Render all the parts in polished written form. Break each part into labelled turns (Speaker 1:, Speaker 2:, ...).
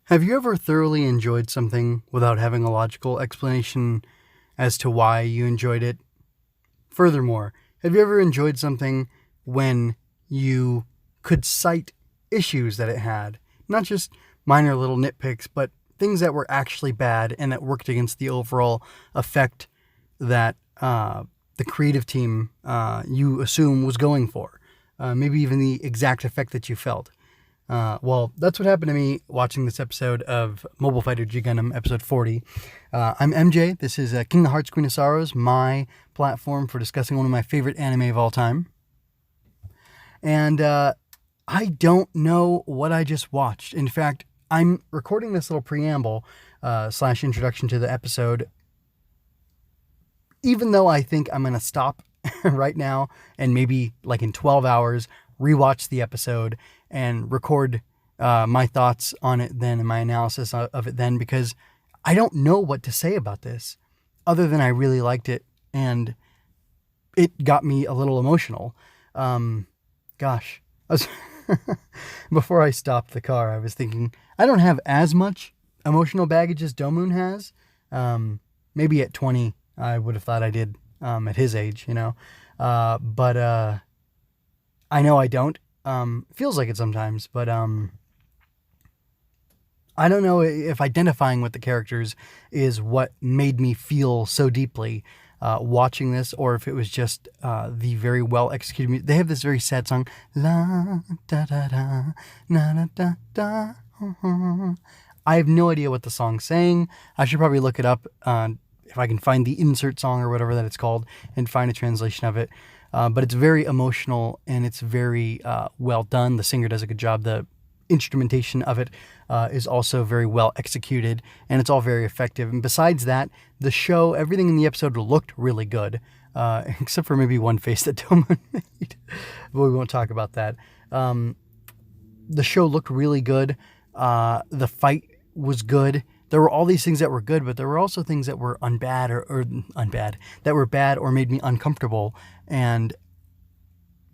Speaker 1: Have you ever thoroughly enjoyed something without having a logical explanation as to why you enjoyed it? Furthermore, have you ever enjoyed something when you could cite issues that it had? Not just minor little nitpicks, but things that were actually bad and that worked against the overall effect that the creative team you assume was going for. Maybe even the exact effect that you felt. Well, that's what happened to me watching this episode of Mobile Fighter G Gundam, episode 40. I'm MJ. This is King of the Hearts, Queen of Sorrows, my platform for discussing one of my favorite anime of all time. And I don't know what I just watched. In fact, I'm recording this little preamble slash introduction to the episode, even though I think I'm going to stop right now and maybe like in 12 hours rewatch the episode and record my thoughts on it then and my analysis of it then, because I don't know what to say about this other than I really liked it and it got me a little emotional. Gosh, before I stopped the car, I was thinking I don't have as much emotional baggage as Domon has. Maybe at 20, I would have thought I did at his age, but I know I don't. Feels like it sometimes, but I don't know if identifying with the characters is what made me feel so deeply watching this, or if it was just the very well executed music. They have this very sad song, la da da da, na da da da. I have no idea what the song's saying. I should probably look it up if I can find the insert song or whatever that it's called and find a translation of it. But it's very emotional and it's very well done. The singer does a good job. The instrumentation of it is also very well executed, and it's all very effective. And besides that, the show, everything in the episode looked really good, except for maybe one face that Domon made. But we won't talk about that. The show looked really good. The fight was good. There were all these things that were good, but there were also things that were that were bad or made me uncomfortable and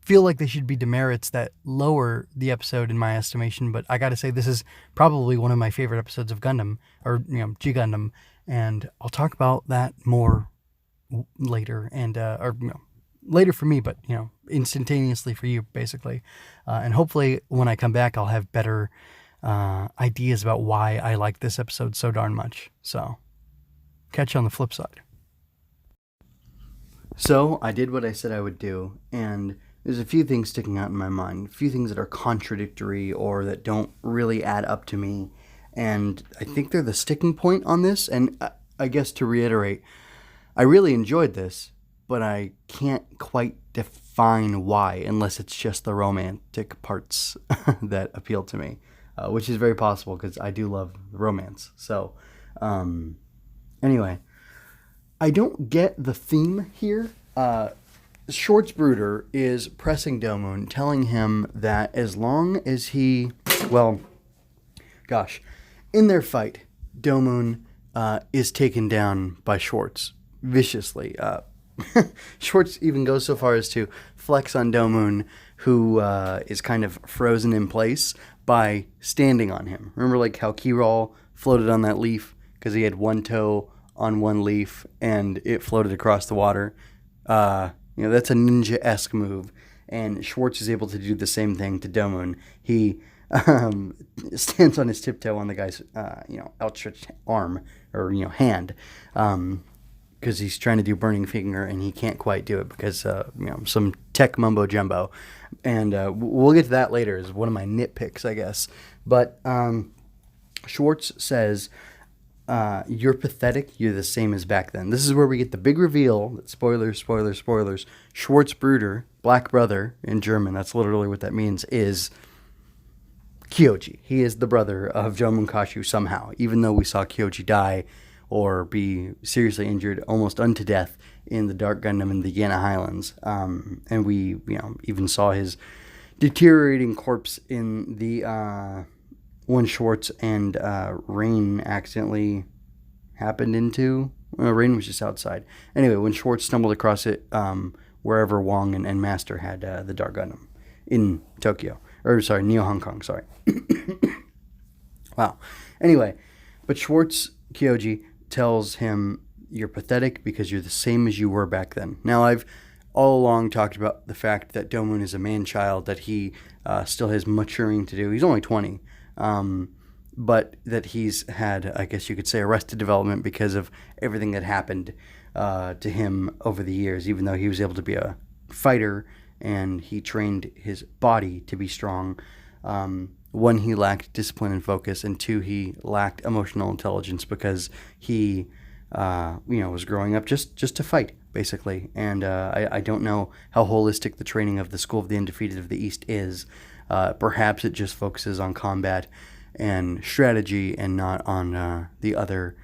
Speaker 1: feel like they should be demerits that lower the episode in my estimation. But I got to say, this is probably one of my favorite episodes of Gundam, or G Gundam, and I'll talk about that more later, and later for me, but instantaneously for you, basically. And hopefully, when I come back, I'll have better ideas about why I like this episode so darn much. So, catch you on the flip side. So, I did what I said I would do, and there's a few things sticking out in my mind, a few things that are contradictory or that don't really add up to me, and I think they're the sticking point on this. And I guess to reiterate, I really enjoyed this, but I can't quite define why, unless it's just the romantic parts that appeal to me. Which is very possible because I do love romance. So, anyway, I don't get the theme here. Schwarz is pressing Domon, telling him that as long as he, in their fight, Domon is taken down by Schwarz viciously. Schwarz even goes so far as to flex on Domon, who is kind of frozen in place by standing on him. Remember like how Kirol floated on that leaf because he had one toe on one leaf and it floated across the water? That's a ninja-esque move, and Schwarz is able to do the same thing to Domon. He stands on his tiptoe on the guy's outstretched arm or hand, because he's trying to do burning finger and he can't quite do it because some tech mumbo jumbo, and we'll get to that later as one of my nitpicks, I guess. But Schwarz says, "You're pathetic. You're the same as back then." This is where we get the big reveal that spoilers. Schwarz, Black Brother in German, that's literally what that means, is Kyoji. He is the brother of Jomon Kashu somehow, even though we saw Kyoji die or be seriously injured almost unto death in the Dark Gundam in the Yana Highlands. And we even saw his deteriorating corpse in the one Schwarz and Rain accidentally happened into. Well, Rain was just outside. Anyway, when Schwarz stumbled across it, wherever Wong and Master had the Dark Gundam in Tokyo. Neo Hong Kong, sorry. Wow. Anyway, but Schwarz Kyoji tells him, "You're pathetic because you're the same as you were back then." Now, I've all along talked about the fact that Domon is a man-child, that he still has maturing to do. He's only 20, but that he's had, I guess you could say, arrested development because of everything that happened to him over the years, even though he was able to be a fighter and he trained his body to be strong. One, he lacked discipline and focus, and two, he lacked emotional intelligence because he, was growing up just to fight, basically. And I don't know how holistic the training of the School of the Undefeated of the East is. Perhaps it just focuses on combat and strategy and not on the other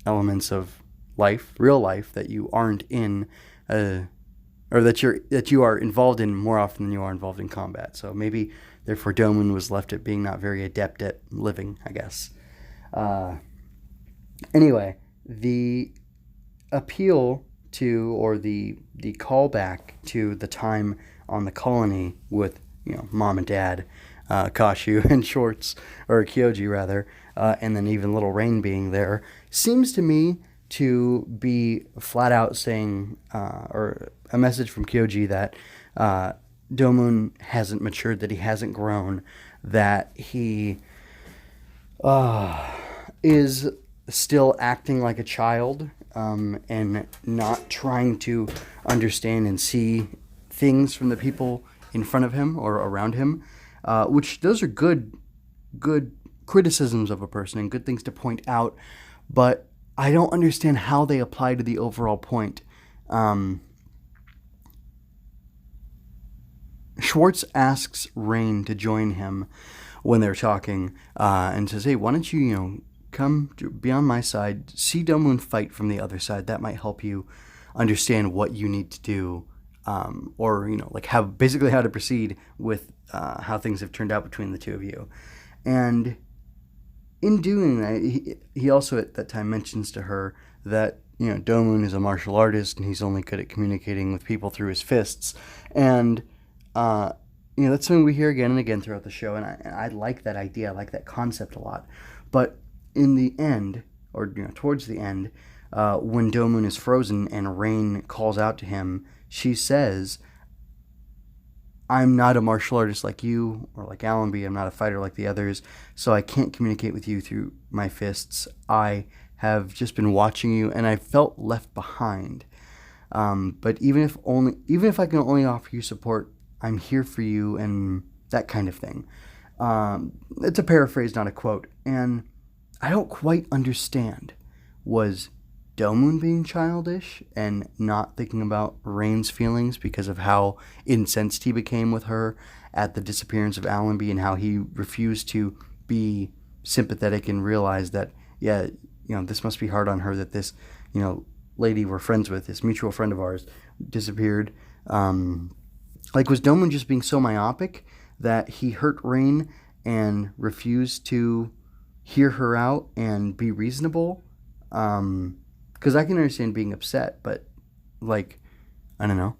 Speaker 1: elements of life, real life, that you aren't in, or that you are involved in more often than you are involved in combat. So maybe, therefore, Domon was left at being not very adept at living, I guess. Anyway, the appeal to, or the callback to the time on the colony with, mom and dad, Kashu and Schwarz, or Kyoji rather, and then even little Rain being there, seems to me to be flat out saying, or a message from Kyoji that Domon hasn't matured, that he hasn't grown, that he is still acting like a child, and not trying to understand and see things from the people in front of him or around him, which those are good criticisms of a person and good things to point out, but I don't understand how they apply to the overall point. Schwarz asks Rain to join him when they're talking, and says, "Hey, why don't you, come be on my side, see Domon fight from the other side. That might help you understand what you need to do, or how to proceed with how things have turned out between the two of you." And in doing that, he also at that time mentions to her that Domon is a martial artist and he's only good at communicating with people through his fists, and that's something we hear again and again throughout the show, and I like that idea, I like that concept a lot. But in the end, or towards the end, when Domon is frozen and Rain calls out to him, she says, "I'm not a martial artist like you or like Allenby. I'm not a fighter like the others, so I can't communicate with you through my fists. I have just been watching you, and I felt left behind. But even if I can only offer you support, I'm here for you," and that kind of thing. It's a paraphrase, not a quote. And I don't quite understand. Was Domon being childish and not thinking about Rain's feelings because of how incensed he became with her at the disappearance of Allenby, and how he refused to be sympathetic and realize that, this must be hard on her that this, lady we're friends with, this mutual friend of ours, disappeared. Was Domon just being so myopic that he hurt Rain and refused to hear her out and be reasonable? Because I can understand being upset, but I don't know,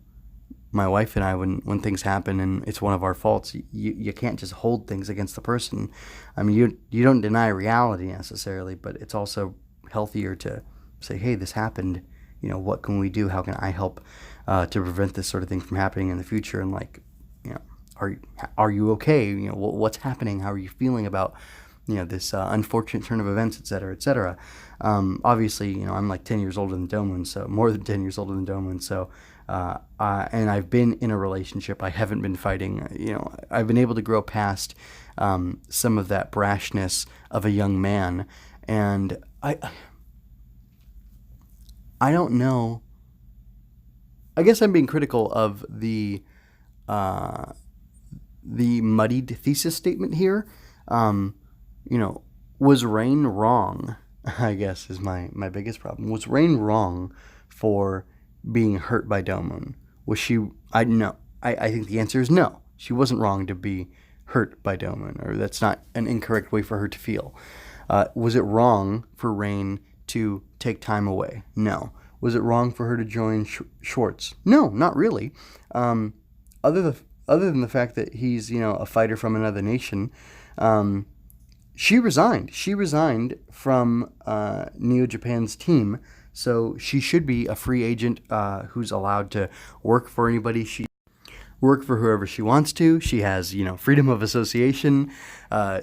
Speaker 1: my wife and I, when things happen and it's one of our faults, you can't just hold things against the person. I mean, you don't deny reality necessarily, but it's also healthier to say, "Hey, this happened. What can we do? How can I help to prevent this sort of thing from happening in the future?" And are you okay? What's happening? How are you feeling about this unfortunate turn of events, et cetera, et cetera. Obviously, I'm 10 years older than Domon, so more than 10 years older than Domon. So, and I've been in a relationship. I haven't been fighting. I've been able to grow past some of that brashness of a young man, and I don't know. I guess I'm being critical of the muddied thesis statement here. Was Rain wrong? I guess is my biggest problem. Was Rain wrong for being hurt by Domon? Was she? I think the answer is no. She wasn't wrong to be hurt by Domon, or that's not an incorrect way for her to feel. Was it wrong for Rain to take time away? No. Was it wrong for her to join Schwarz? No, not really. Other than the fact that he's a fighter from another nation, she resigned. She resigned from Neo Japan's team, so she should be a free agent who's allowed to work for anybody she work for whoever she wants to. She has, freedom of association.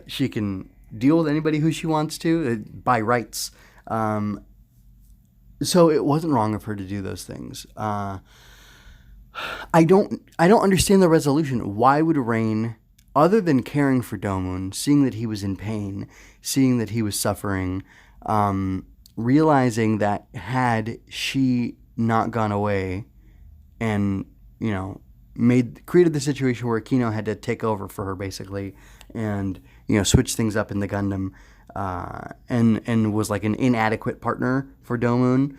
Speaker 1: She can deal with anybody who she wants to by rights. So it wasn't wrong of her to do those things. I don't understand the resolution. Why would Rain, other than caring for Domon, seeing that he was in pain, seeing that he was suffering, realizing that had she not gone away and, created the situation where Aquino had to take over for her basically and, switch things up in the Gundam, and was like an inadequate partner for Domon.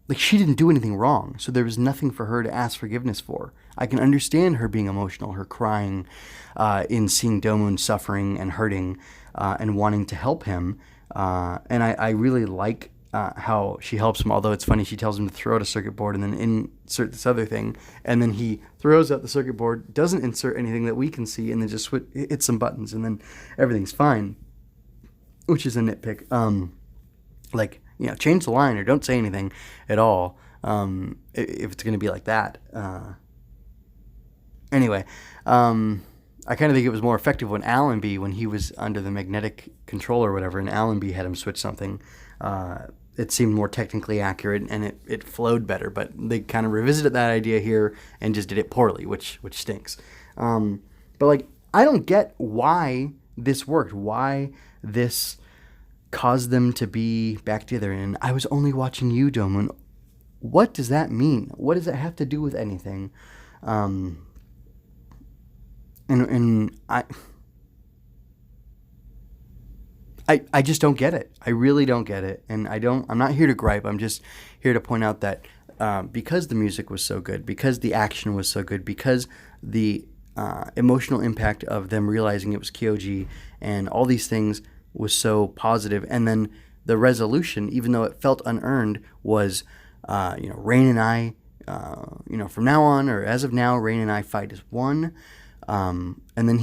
Speaker 1: Like, she didn't do anything wrong, so there was nothing for her to ask forgiveness for. I can understand her being emotional, her crying in seeing Domon suffering and hurting and wanting to help him. And I really like how she helps him, although it's funny, she tells him to throw out a circuit board and then insert this other thing, and then he throws out the circuit board, doesn't insert anything that we can see, and then just hits some buttons, and then everything's fine, which is a nitpick. Change the line or don't say anything at all if it's going to be like that. Anyway, I kind of think it was more effective when Allenby, when he was under the magnetic control or whatever, and Allenby had him switch something. It seemed more technically accurate and it flowed better, but they kind of revisited that idea here and just did it poorly, which stinks. But I don't get why this worked, why this caused them to be back together. And I was only watching you, Domon. What does that mean? What does it have to do with anything? And I just don't get it. I really don't get it. And I'm not here to gripe. I'm just here to point out that because the music was so good, because the action was so good, because the emotional impact of them realizing it was Kyoji and all these things was so positive, and then the resolution, even though it felt unearned, was Rain and I, from now on, or as of now, Rain and I fight as one. And then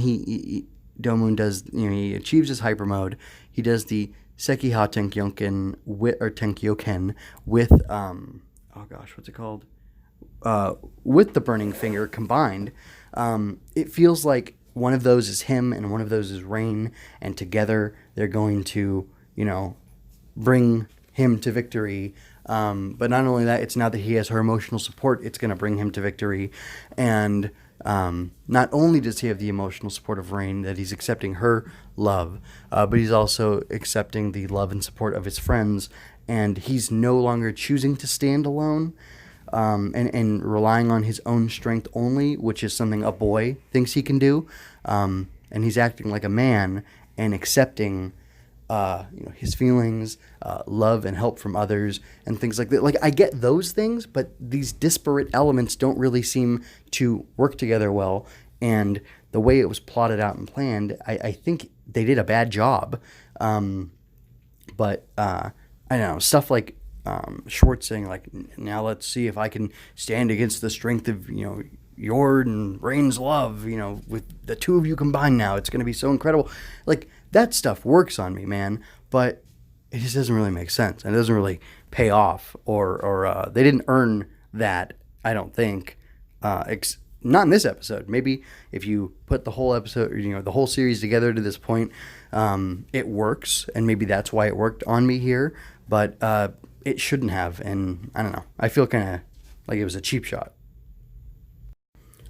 Speaker 1: Domon does, he achieves his hyper mode. He does the Sekiha Tenkyoken with what's it called? With the burning finger combined. It feels like one of those is him and one of those is Rain, and together they're going to, bring him to victory. But not only that, it's now that he has her emotional support, it's going to bring him to victory. And not only does he have the emotional support of Rain, that he's accepting her love, but he's also accepting the love and support of his friends, and he's no longer choosing to stand alone. And relying on his own strength only, which is something a boy thinks he can do. And he's acting like a man and accepting, his feelings, love and help from others and things like that. I get those things, but these disparate elements don't really seem to work together well. And the way it was plotted out and planned, I think they did a bad job. But I don't know, stuff like Schwarz saying, now let's see if I can stand against the strength of, your and Rain's love, with the two of you combined now, it's going to be so incredible. That stuff works on me, man, but it just doesn't really make sense, and it doesn't really pay off, or they didn't earn that, I don't think, not in this episode. Maybe if you put the whole episode, the whole series together to this point, it works, and maybe that's why it worked on me here, but it shouldn't have, and I don't know. I feel kind of like it was a cheap shot.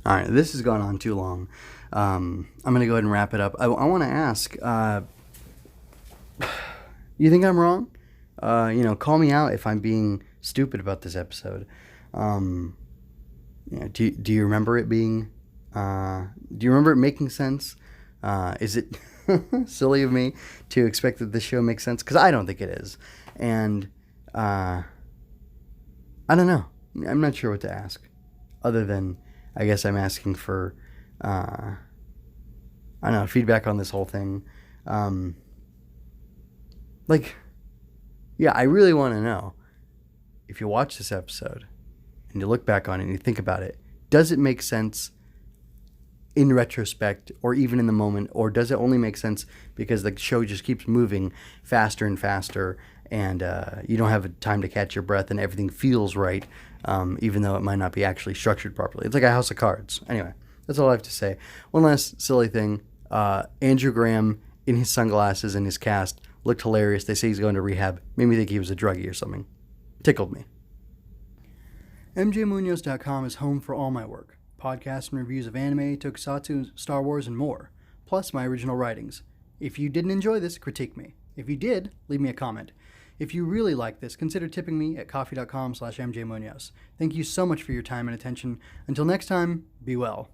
Speaker 1: All right, this has gone on too long. I'm going to go ahead and wrap it up. I want to ask, you think I'm wrong? Call me out if I'm being stupid about this episode. Do you remember it being, do you remember it making sense? Is it silly of me to expect that this show makes sense? Because I don't think it is. And I don't know. I'm not sure what to ask, other than I guess I'm asking for I don't know, feedback on this whole thing. I really want to know, if you watch this episode and you look back on it and you think about it, does it make sense? in retrospect or even in the moment, or does it only make sense because the show just keeps moving faster and faster, and you don't have time to catch your breath, and everything feels right, even though it might not be actually structured properly. It's like a house of cards. Anyway, that's all I have to say. One last silly thing. Andrew Graham in his sunglasses and his cast looked hilarious. They say he's going to rehab. Made me think he was a druggie or something. Tickled me. MJMunoz.com is home for all my work. Podcasts and reviews of anime, tokusatsu, Star Wars, and more, plus my original writings. If you didn't enjoy this, critique me. If you did, leave me a comment. If you really like this, consider tipping me at coffee.com/MJMunoz. Thank you so much for your time and attention. Until next time, be well.